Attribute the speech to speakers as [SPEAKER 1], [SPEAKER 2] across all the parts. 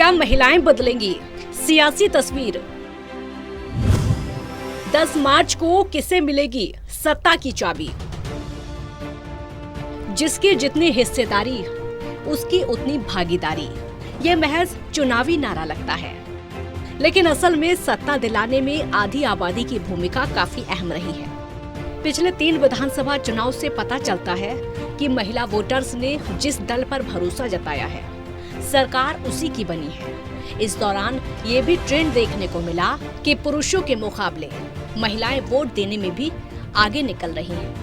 [SPEAKER 1] क्या महिलाएं बदलेंगी सियासी तस्वीर? 10 मार्च को किसे मिलेगी सत्ता की चाबी? जिसकी जितनी हिस्सेदारी उसकी उतनी भागीदारी, ये महज चुनावी नारा लगता है, लेकिन असल में सत्ता दिलाने में आधी आबादी की भूमिका काफी अहम रही है। पिछले 3 विधानसभा चुनाव से पता चलता है कि महिला वोटर्स ने जिस दल पर भरोसा जताया है, सरकार उसी की बनी है। इस दौरान ये भी ट्रेंड देखने को मिला कि पुरुषों के मुकाबले महिलाएं वोट देने में भी आगे निकल रही हैं।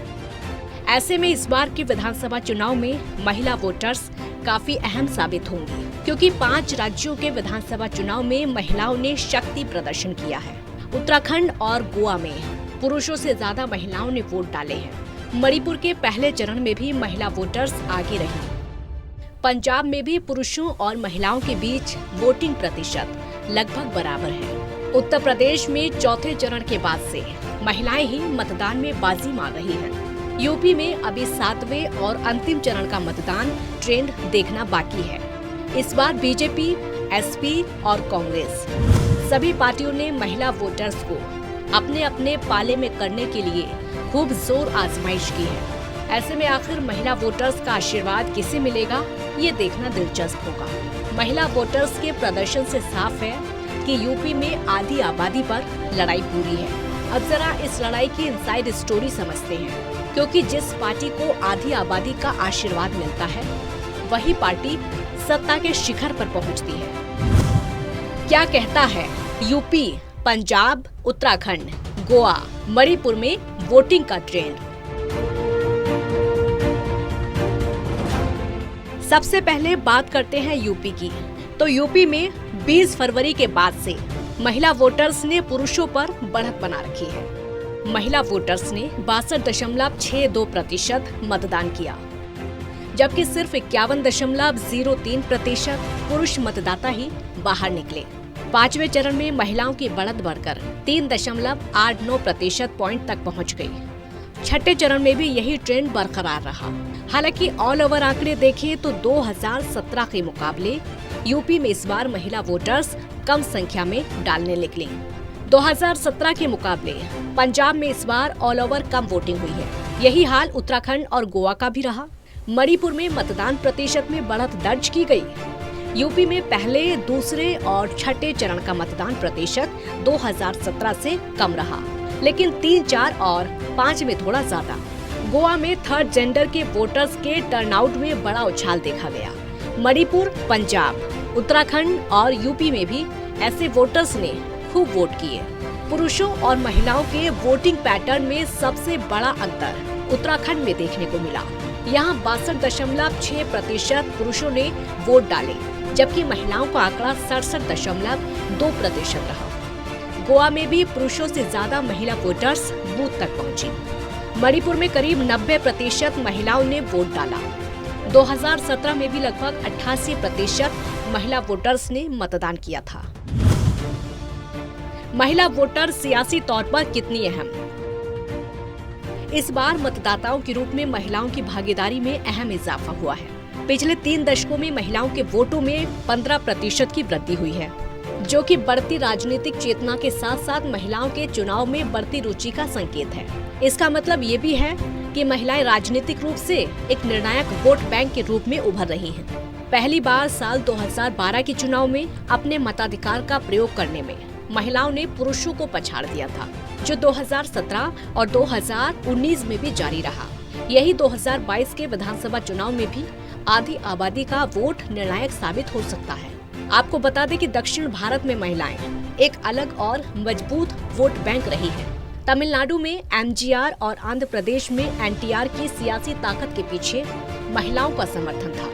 [SPEAKER 1] ऐसे में इस बार के विधानसभा चुनाव में महिला वोटर्स काफी अहम साबित होंगी, क्योंकि 5 राज्यों के विधानसभा चुनाव में महिलाओं ने शक्ति प्रदर्शन किया है। उत्तराखंड और गोवा में पुरुषों से ज्यादा महिलाओं ने वोट डाले हैं। मणिपुर के पहले चरण में भी महिला वोटर्स आगे रही। पंजाब में भी पुरुषों और महिलाओं के बीच वोटिंग प्रतिशत लगभग बराबर है। उत्तर प्रदेश में चौथे चरण के बाद से महिलाएं ही मतदान में बाजी मार रही हैं। यूपी में अभी 7वें और अंतिम चरण का मतदान ट्रेंड देखना बाकी है। इस बार बीजेपी, एसपी और कांग्रेस सभी पार्टियों ने महिला वोटर्स को अपने अपने पाले में करने के लिए खूब जोर आजमाइश की है। ऐसे में आखिर महिला वोटर्स का आशीर्वाद किसे मिलेगा, ये देखना दिलचस्प होगा। महिला वोटर्स के प्रदर्शन से साफ है कि यूपी में आधी आबादी पर लड़ाई पूरी है। अब जरा इस लड़ाई की इनसाइड स्टोरी समझते हैं, क्योंकि जिस पार्टी को आधी आबादी का आशीर्वाद मिलता है, वही पार्टी सत्ता के शिखर पर पहुंचती है। क्या कहता है यूपी, पंजाब, उत्तराखंड, गोवा, मणिपुर में वोटिंग का ट्रेंड? सबसे पहले बात करते हैं यूपी की। तो यूपी में 20 फरवरी के बाद से महिला वोटर्स ने पुरुषों पर बढ़त बना रखी है। महिला वोटर्स ने 62.62% मतदान किया, जबकि सिर्फ 51.03% पुरुष मतदाता ही बाहर निकले। 5वें चरण में महिलाओं की बढ़त बढ़कर 3.89% पॉइंट तक पहुंच गई। 6ठे चरण में भी यही ट्रेंड बरकरार रहा। हालांकि ऑल ओवर आंकड़े देखें तो 2017 के मुकाबले यूपी में इस बार महिला वोटर्स कम संख्या में डालने निकले। 2017 के मुकाबले पंजाब में इस बार ऑल ओवर कम वोटिंग हुई है। यही हाल उत्तराखंड और गोवा का भी रहा। मणिपुर में मतदान प्रतिशत में बढ़त दर्ज की गई। यूपी में पहले, दूसरे और 6ठे चरण का मतदान प्रतिशत 2017 से कम रहा, लेकिन 3, 4 और 5 में थोड़ा ज्यादा। गोवा में थर्ड जेंडर के वोटर्स के टर्नआउट में बड़ा उछाल देखा गया। मणिपुर, पंजाब, उत्तराखंड और यूपी में भी ऐसे वोटर्स ने खूब वोट किए। पुरुषों और महिलाओं के वोटिंग पैटर्न में सबसे बड़ा अंतर उत्तराखंड में देखने को मिला। यहाँ 62.6% पुरुषों ने वोट डाले, जबकि महिलाओं का आंकड़ा 67.2% रहा। गोवा में भी पुरुषों से ज्यादा महिला वोटर्स बूथ तक पहुंची। मणिपुर में करीब 90% महिलाओं ने वोट डाला। 2017 में भी लगभग 88% महिला वोटर्स ने मतदान किया था। महिला वोटर सियासी तौर पर कितनी अहम? इस बार मतदाताओं के रूप में महिलाओं की भागीदारी में अहम इजाफा हुआ है। पिछले 3 दशकों में महिलाओं के वोटों में 15% की वृद्धि हुई है, जो कि बढ़ती राजनीतिक चेतना के साथ साथ महिलाओं के चुनाव में बढ़ती रुचि का संकेत है। इसका मतलब ये भी है कि महिलाएं राजनीतिक रूप से एक निर्णायक वोट बैंक के रूप में उभर रही हैं। पहली बार साल 2012 के चुनाव में अपने मताधिकार का प्रयोग करने में महिलाओं ने पुरुषों को पछाड़ दिया था, जो 2017 और 2019 में भी जारी रहा। यही 2022 के विधानसभा चुनाव में भी आधी आबादी का वोट निर्णायक साबित हो सकता है। आपको बता दें कि दक्षिण भारत में महिलाएं एक अलग और मजबूत वोट बैंक रही हैं। तमिलनाडु में एमजीआर और आंध्र प्रदेश में एनटीआर की सियासी ताकत के पीछे महिलाओं का समर्थन था।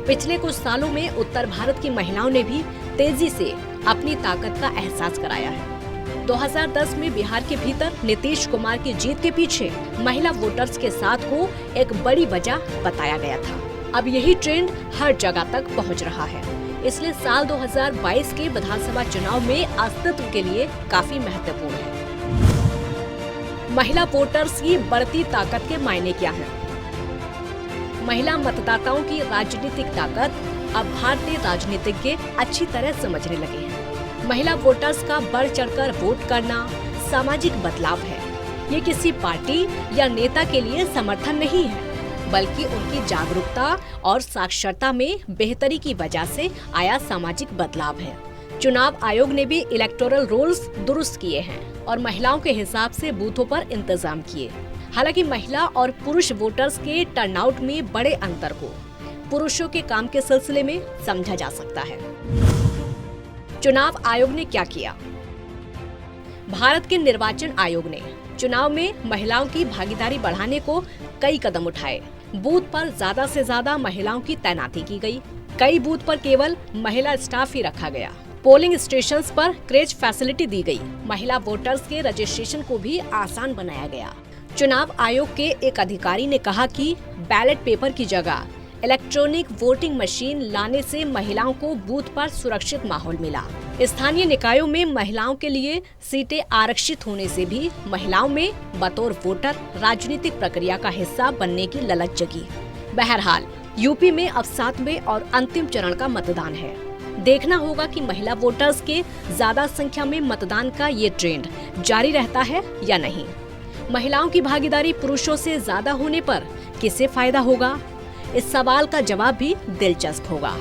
[SPEAKER 1] पिछले कुछ सालों में उत्तर भारत की महिलाओं ने भी तेजी से अपनी ताकत का एहसास कराया है। 2010 में बिहार के भीतर नीतीश कुमार की जीत के पीछे महिला वोटर्स के साथ को एक बड़ी वजह बताया गया था। अब यही ट्रेंड हर जगह तक पहुंच रहा है। इसलिए साल 2022 के विधानसभा चुनाव में अस्तित्व के लिए काफी महत्वपूर्ण है। महिला वोटर्स की बढ़ती ताकत के मायने क्या हैं? महिला मतदाताओं की राजनीतिक ताकत अब भारतीय राजनीतिज्ञ अच्छी तरह समझने लगे हैं। महिला वोटर्स का बढ़ चढ़कर वोट करना सामाजिक बदलाव है। ये किसी पार्टी या नेता के लिए समर्थन नहीं है, बल्कि उनकी जागरूकता और साक्षरता में बेहतरी की वजह से आया सामाजिक बदलाव है। चुनाव आयोग ने भी इलेक्टोरल रोल्स दुरुस्त किए हैं और महिलाओं के हिसाब से बूथों पर इंतजाम किए। हालांकि महिला और पुरुष वोटर्स के टर्नआउट में बड़े अंतर को पुरुषों के काम के सिलसिले में समझा जा सकता है। चुनाव आयोग ने क्या किया? भारत के निर्वाचन आयोग ने चुनाव में महिलाओं की भागीदारी बढ़ाने को कई कदम उठाए। बूथ पर ज्यादा से ज्यादा महिलाओं की तैनाती की गई। कई बूथ पर केवल महिला स्टाफ ही रखा गया। पोलिंग स्टेशंस पर क्रेच फैसिलिटी दी गई। महिला वोटर्स के रजिस्ट्रेशन को भी आसान बनाया गया। चुनाव आयोग के एक अधिकारी ने कहा कि बैलेट पेपर की जगह इलेक्ट्रॉनिक वोटिंग मशीन लाने से महिलाओं को बूथ पर सुरक्षित माहौल मिला। स्थानीय निकायों में महिलाओं के लिए सीटें आरक्षित होने से भी महिलाओं में बतौर वोटर राजनीतिक प्रक्रिया का हिस्सा बनने की ललक जगी। बहरहाल यूपी में अब 7वें और अंतिम चरण का मतदान है। देखना होगा कि महिला वोटर्स के ज्यादा संख्या में मतदान का ये ट्रेंड जारी रहता है या नहीं। महिलाओं की भागीदारी पुरुषों से ज्यादा होने पर किसे फायदा होगा? इस सवाल का जवाब भी दिलचस्प होगा।